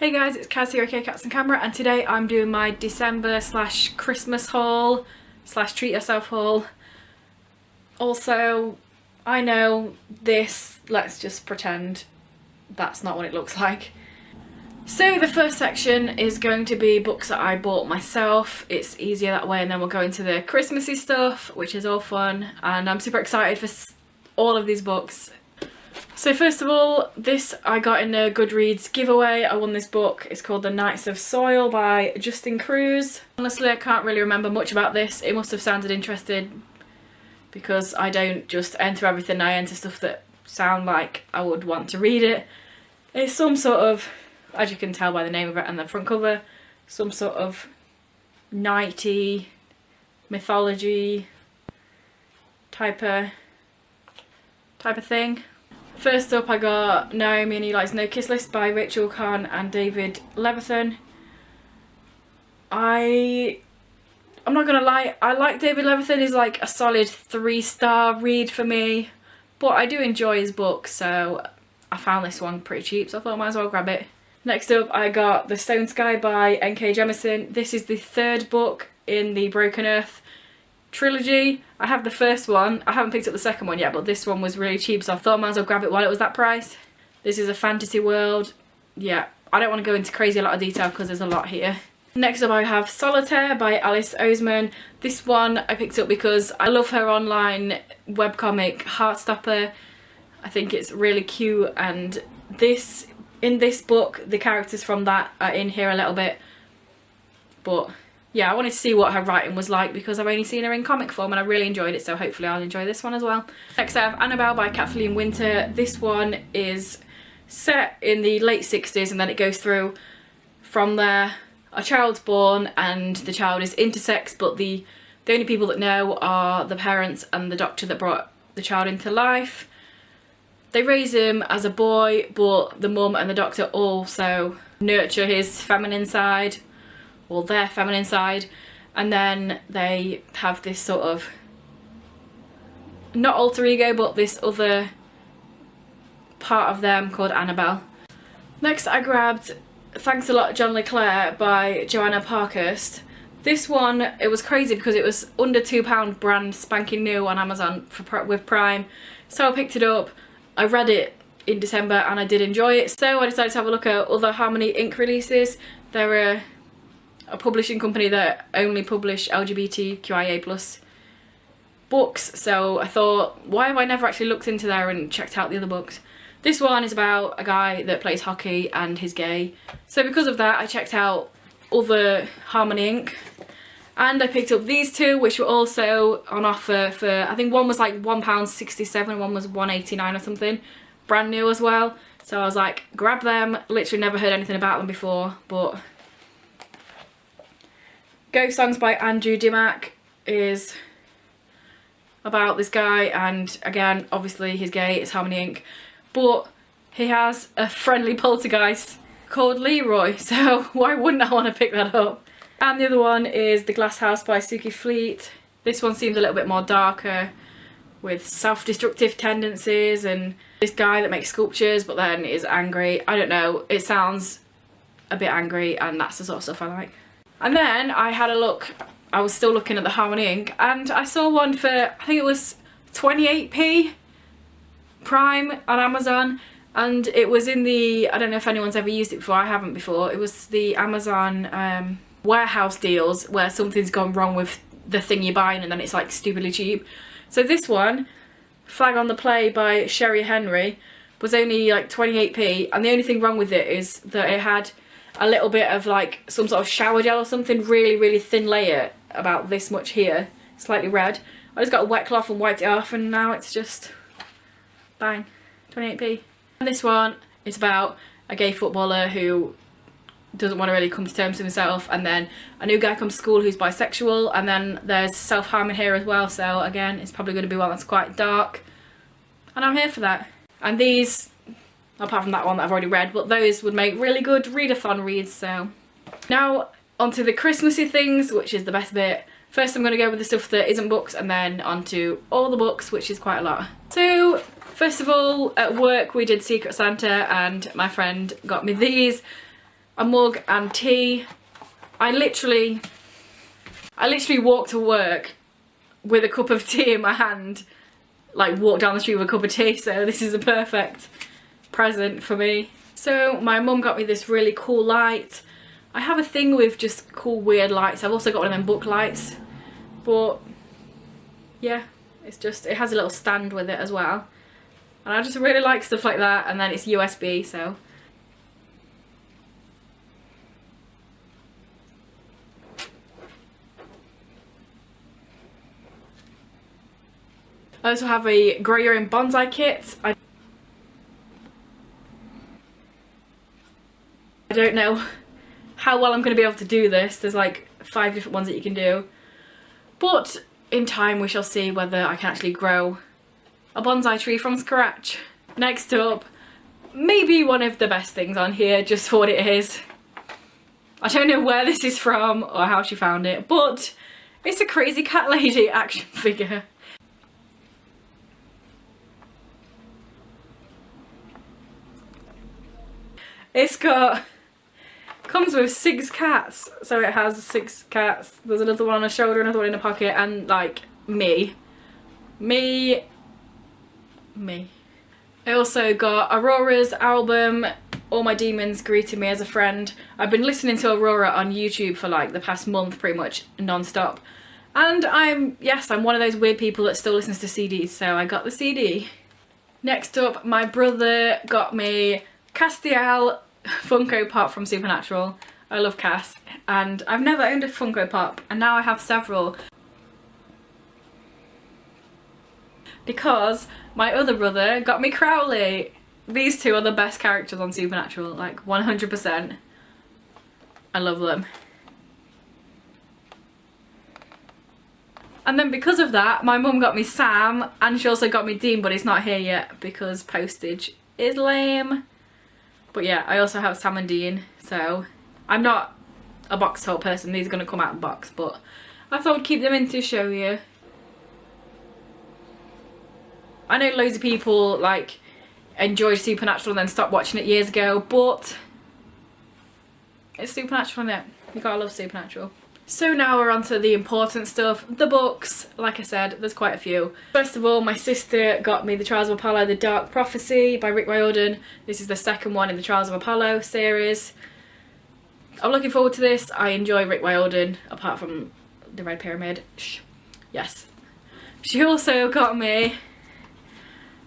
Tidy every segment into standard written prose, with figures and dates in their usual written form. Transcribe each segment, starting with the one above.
Hey guys, it's Kaz here, aka Cats and Camera, and today I'm doing my December / Christmas haul / treat yourself haul. Also, I know this, let's just pretend that's not what it looks like. So the first section is going to be books that I bought myself. It's easier that way, and then we'll go into the Christmassy stuff, which is all fun, and I'm super excited for all of these books. So first of all, this I got in a Goodreads giveaway. I won this book. It's called The Knights of Soil by Justin Cruz. Honestly, I can't really remember much about this. It must have sounded interesting because I don't just enter everything. I enter stuff that sound like I would want to read it. It's some sort of, as you can tell by the name of it and the front cover, some sort of knighty mythology type of thing. First up, I got Naomi and Eli's No Kiss List by Rachel Kahn and David Levithan. I'm not gonna lie, I like David Levithan. He's like a solid 3-star read for me, but I do enjoy his books, so I found this one pretty cheap, so I thought I might as well grab it. Next up, I got The Stone Sky by N.K. Jemisin. This is the third book in the Broken Earth trilogy. I have the first one. I haven't picked up the second one yet, but this one was really cheap, so I thought I might as well grab it while it was that price. This is a fantasy world. Yeah, I don't want to go into crazy a lot of detail because there's a lot here. Next up, I have Solitaire by Alice Oseman. This one I picked up because I love her online webcomic Heartstopper. I think it's really cute, and in this book the characters from that are in here a little bit, but yeah, I wanted to see what her writing was like because I've only seen her in comic form and I really enjoyed it, so hopefully I'll enjoy this one as well. Next I have Annabelle by Kathleen Winter. This one is set in the late 60s and then it goes through from there. A child's born and the child is intersex, but the only people that know are the parents and the doctor that brought the child into life. They raise him as a boy, but the mum and the doctor also nurture his feminine side, or their feminine side, and then they have this sort of, not alter ego, but this other part of them called Annabelle. Next I grabbed Thanks a Lot John LeClair by Joanna Parkhurst. This one, it was crazy because it was under £2 brand spanking new on Amazon with Prime, so I picked it up. I read it in December and I did enjoy it, so I decided to have a look at other Harmony Inc releases. They're a publishing company that only publish LGBTQIA+ books, so I thought, why have I never actually looked into there and checked out the other books? This one is about a guy that plays hockey and he's gay, so because of that I checked out other Harmony Inc, and I picked up these two, which were also on offer for, I think one was like £1.67 and one was £1.89 or something, brand new as well, so I was like, grab them. Literally never heard anything about them before, but Ghost Songs by Andrew Dimmock is about this guy, and again, obviously he's gay, it's Harmony Inc, but he has a friendly poltergeist called Leroy, so why wouldn't I want to pick that up? And the other one is The Glass House by Suki Fleet. This one seems a little bit more darker, with self-destructive tendencies, and this guy that makes sculptures but then is angry. I don't know, it sounds a bit angry, and that's the sort of stuff I like. And then I had a look, I was still looking at the Harmony Inc, and I saw one for, I think it was 28p Prime on Amazon, and it was in the, I don't know if anyone's ever used it before, I haven't before, it was the Amazon warehouse deals where something's gone wrong with the thing you're buying and then it's like stupidly cheap. So this one, Flag on the Play by Sherry Henry, was only like 28p, and the only thing wrong with it is that it had a little bit of like some sort of shower gel or something, really thin layer, about this much here, slightly red. I just got a wet cloth and wiped it off, and now it's just bang, 28p. And this one is about a gay footballer who doesn't want to really come to terms with himself, and then a new guy comes to school who's bisexual, and then there's self-harm in here as well, so again it's probably going to be one that's quite dark, and I'm here for that. And these, apart from that one that I've already read, but those would make really good readathon reads. So now onto the Christmassy things, which is the best bit. First I'm going to go with the stuff that isn't books, and then onto all the books, which is quite a lot. So first of all, at work we did Secret Santa and my friend got me these. a mug and tea. I literally walk to work with a cup of tea in my hand, like walk down the street with a cup of tea, so this is a perfect present for me. So my mum got me this really cool light. I have a thing with just cool weird lights. I've also got one of them book lights, but yeah, it's just, it has a little stand with it as well, and I just really like stuff like that. And then it's USB, so I also have a grow your own bonsai kit. I don't know how well I'm going to be able to do this. There's like 5 different ones that you can do, but in time we shall see whether I can actually grow a bonsai tree from scratch. Next up, maybe one of the best things on here, just for what it is. I don't know where this is from or how she found it, but it's a Crazy Cat Lady action figure. It's comes with 6 cats, so it has 6 cats. There's another one on a shoulder, another one in a pocket, and like me. I also got Aurora's album, All My Demons Greeted Me as a Friend. I've been listening to Aurora on YouTube for like the past month, pretty much non-stop. And I'm one of those weird people that still listens to CDs, so I got the CD. Next up, my brother got me Castiel Funko Pop from Supernatural. I love Cass, and I've never owned a Funko Pop, and now I have several because my other brother got me Crowley. These two are the best characters on Supernatural, like 100%. I love them. And then because of that, my mum got me Sam, and she also got me Dean, but he's not here yet because postage is lame. But yeah, I also have Sam and Dean, so I'm not a box tote person. These are going to come out in box, but I thought I'd keep them in to show you. I know loads of people like enjoyed Supernatural and then stopped watching it years ago, but it's Supernatural, isn't it? You gotta love Supernatural. So now we're on to the important stuff, the books. Like I said, there's quite a few. First of all, my sister got me The Trials of Apollo, The Dark Prophecy by Rick Riordan. This is the second one in the Trials of Apollo series. I'm looking forward to this. I enjoy Rick Riordan, apart from The Red Pyramid. Shh. Yes. She also got me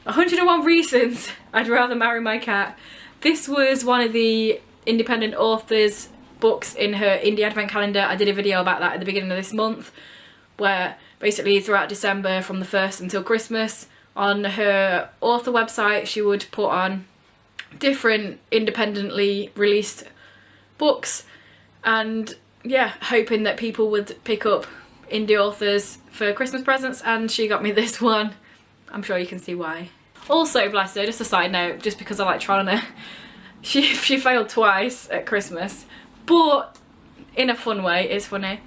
101 Reasons I'd Rather Marry My Cat. This was one of the independent authors' books in her indie advent calendar. I did a video about that at the beginning of this month, where basically throughout December from the 1st until Christmas, on her author website she would put on different independently released books, and yeah, hoping that people would pick up indie authors for Christmas presents, and she got me this one. I'm sure you can see why. Also, bless her, just a side note, just because I like trying her, she failed twice at Christmas, but in a fun way. It's funny.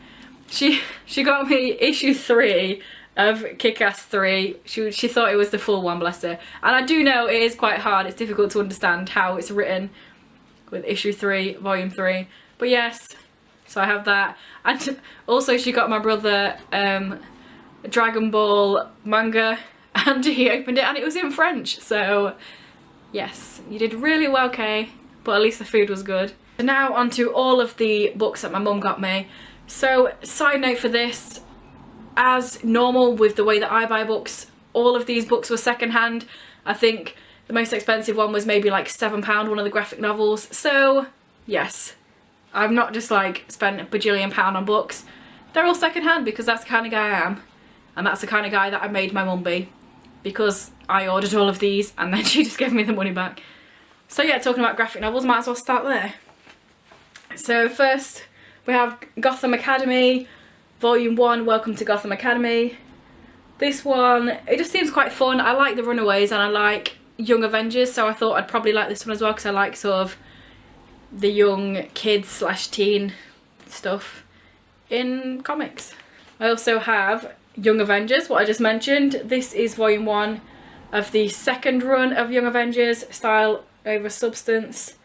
She got me issue 3 of Kick-Ass 3. She thought it was the full one, bless her. And I do know it is quite hard. It's difficult to understand how it's written with issue 3, volume 3. But yes, so I have that. And also she got my brother a Dragon Ball manga, and he opened it and it was in French. So yes, you did really well, Kay. But at least the food was good. So now onto all of the books that my mum got me. So side note for this, as normal with the way that I buy books, all of these books were secondhand. I think the most expensive one was maybe like £7, one of the graphic novels. So yes, I've not just like spent a bajillion pound on books. They're all secondhand because that's the kind of guy I am. And that's the kind of guy that I made my mum be, because I ordered all of these and then she just gave me the money back. So yeah, talking about graphic novels, might as well start there. So first we have Gotham Academy, Volume 1, Welcome to Gotham Academy. This one, it just seems quite fun. I like the Runaways and I like Young Avengers, so I thought I'd probably like this one as well because I like sort of the young kids / teen stuff in comics. I also have Young Avengers, what I just mentioned. This is Volume 1 of the second run of Young Avengers, Style over Substance.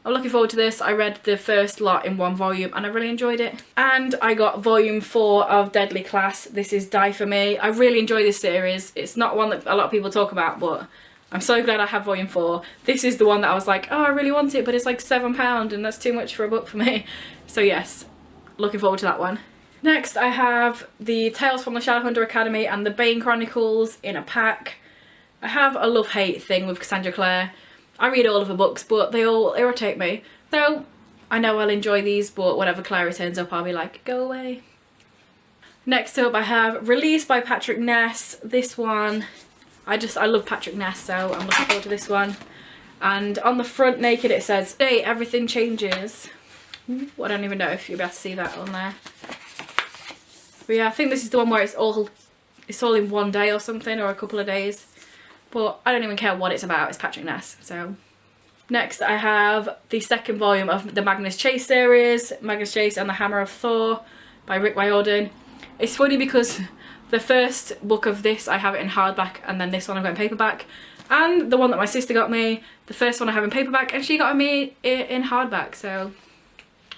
I'm looking forward to this. I read the first lot in one volume and I really enjoyed it. And I got volume 4 of Deadly Class. This is Die For Me. I really enjoy this series. It's not one that a lot of people talk about, but I'm so glad I have volume 4. This is the one that I was like, oh, I really want it, but it's like £7 and that's too much for a book for me. So yes, looking forward to that one. Next I have the Tales from the Shadowhunter Academy and the Bane Chronicles in a pack. I have a love-hate thing with Cassandra Clare. I read all of her books, but they all irritate me. So I know I'll enjoy these, but whenever Clary turns up, I'll be like, go away. Next up, I have Release by Patrick Ness. This one, I love Patrick Ness, so I'm looking forward to this one. And on the front, naked, it says, "Today everything changes." Well, I don't even know if you'll be able to see that on there. But yeah, I think this is the one where it's all in one day or something, or a couple of days. But I don't even care what it's about, it's Patrick Ness, so. Next I have the second volume of the Magnus Chase series, Magnus Chase and the Hammer of Thor by Rick Riordan. It's funny because the first book of this I have it in hardback, and then this one I've got in paperback. And the one that my sister got me, the first one I have in paperback, and she got me in hardback, so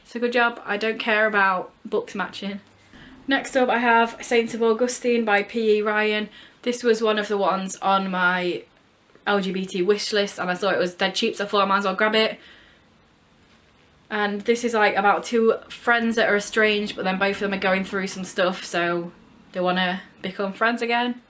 it's a good job. I don't care about books matching. Next up I have Saints of Augustine by P.E. Ryan. This was one of the ones on my LGBT wish list and I thought it was dead cheap, so I thought I might as well grab it. And this is like about two friends that are estranged, but then both of them are going through some stuff, so they want to become friends again.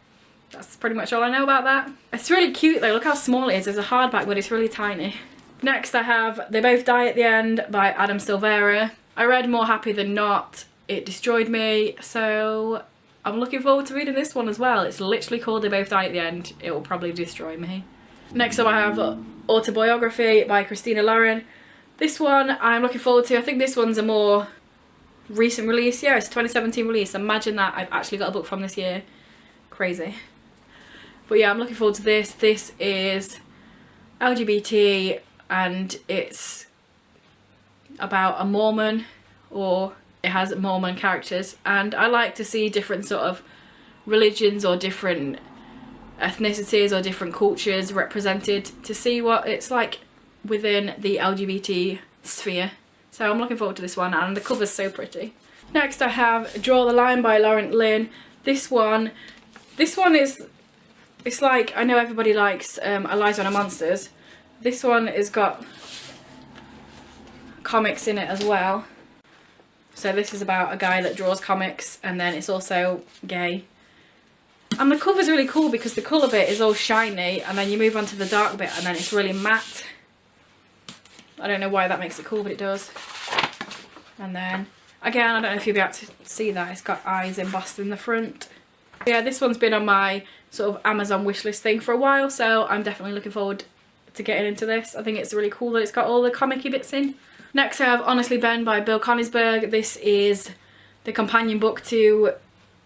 That's pretty much all I know about that. It's really cute though, look how small it is. It's a hardback, but it's really tiny. Next I have They Both Die at the End by Adam Silvera. I read More Happy Than Not. It destroyed me, so I'm looking forward to reading this one as well. It's literally called They Both Die at the End. It will probably destroy me. Next up I have Autobiography by Christina Lauren. This one I'm looking forward to. I think this one's a more recent release. Yeah, it's a 2017 release. Imagine that I've actually got a book from this year. Crazy. But yeah, I'm looking forward to this. This is LGBT and it's about a Mormon, or it has Mormon characters, and I like to see different sort of religions or different ethnicities or different cultures represented, to see what it's like within the LGBT sphere. So I'm looking forward to this one, and the cover's so pretty. Next I have Draw the Line by Lauren Lynn. This one is, it's like, I know everybody likes Eliza and the Monsters. This one has got comics in it as well. So this is about a guy that draws comics, and then it's also gay. And the cover's really cool because the colour bit is all shiny, and then you move on to the dark bit and then it's really matte. I don't know why that makes it cool, but it does. And then, again, I don't know if you'll be able to see that, it's got eyes embossed in the front. Yeah, this one's been on my sort of Amazon wishlist thing for a while, so I'm definitely looking forward to getting into this. I think it's really cool that it's got all the comic-y bits in. Next I have Honestly Ben by Bill Konigsberg. This is the companion book to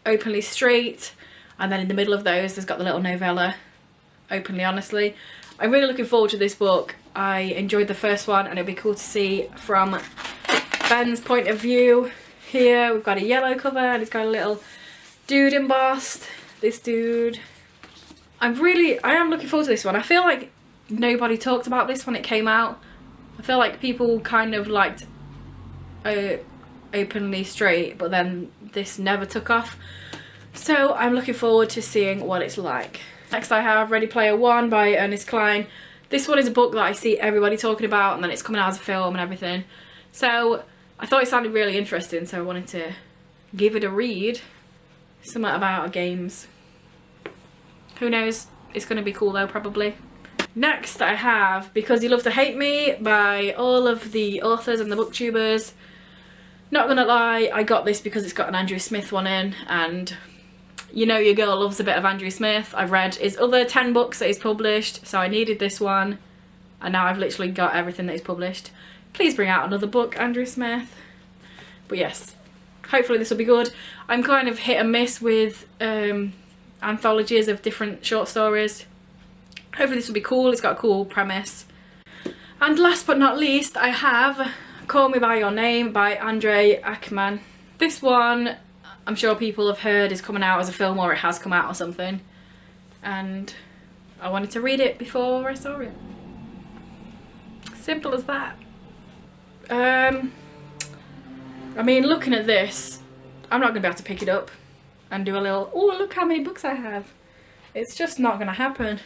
Openly Straight, and then in the middle of those there's got the little novella, Openly Honestly. I'm really looking forward to this book. I enjoyed the first one, and it'd be cool to see from Ben's point of view. Here we've got a yellow cover and it's got a little dude embossed. This dude. I am looking forward to this one. I feel like nobody talked about this when it came out. I feel like people kind of liked Openly Straight, but then this never took off. So I'm looking forward to seeing what it's like. Next I have Ready Player One by Ernest Cline. This one is a book that I see everybody talking about, and then it's coming out as a film and everything. So I thought it sounded really interesting, so I wanted to give it a read. Something about games. Who knows? It's going to be cool though, probably. Next I have Because You Love to Hate Me by all of the authors and the booktubers. Not gonna lie, I got this because it's got an Andrew Smith one in, and you know your girl loves a bit of Andrew Smith. I've read his other 10 books that he's published, so I needed this one, and now I've literally got everything that he's published. Please bring out another book, Andrew Smith. But yes, hopefully this will be good. I'm kind of hit and miss with anthologies of different short stories. Hopefully this will be cool. It's got a cool premise. And last but not least, I have Call Me By Your Name by Andre Ackerman. This one, I'm sure people have heard, is coming out as a film, or it has come out or something. And I wanted to read it before I saw it. Simple as that. I mean, looking at this, I'm not going to be able to pick it up and do a little, oh, look how many books I have. It's just not going to happen.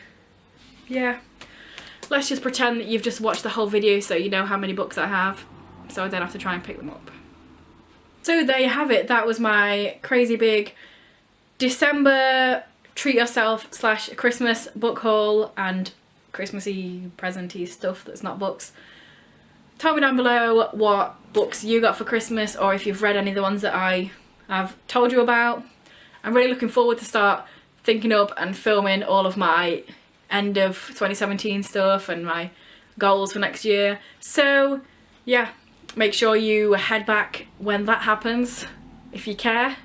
Yeah. Let's just pretend that you've just watched the whole video so you know how many books I have, so I don't have to try and pick them up. So there you have it. That was my crazy big December treat yourself / Christmas book haul and Christmassy presenty stuff that's not books. Tell me down below what books you got for Christmas, or if you've read any of the ones that I have told you about. I'm really looking forward to start thinking up and filming all of my end of 2017 stuff and my goals for next year. So yeah, make sure you head back when that happens if you care.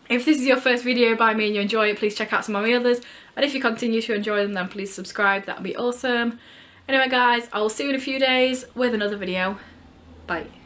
If this is your first video by me and you enjoy it, please check out some of my others, and if you continue to enjoy them then please subscribe, that would be awesome. Anyway guys, I will see you in a few days with another video. Bye.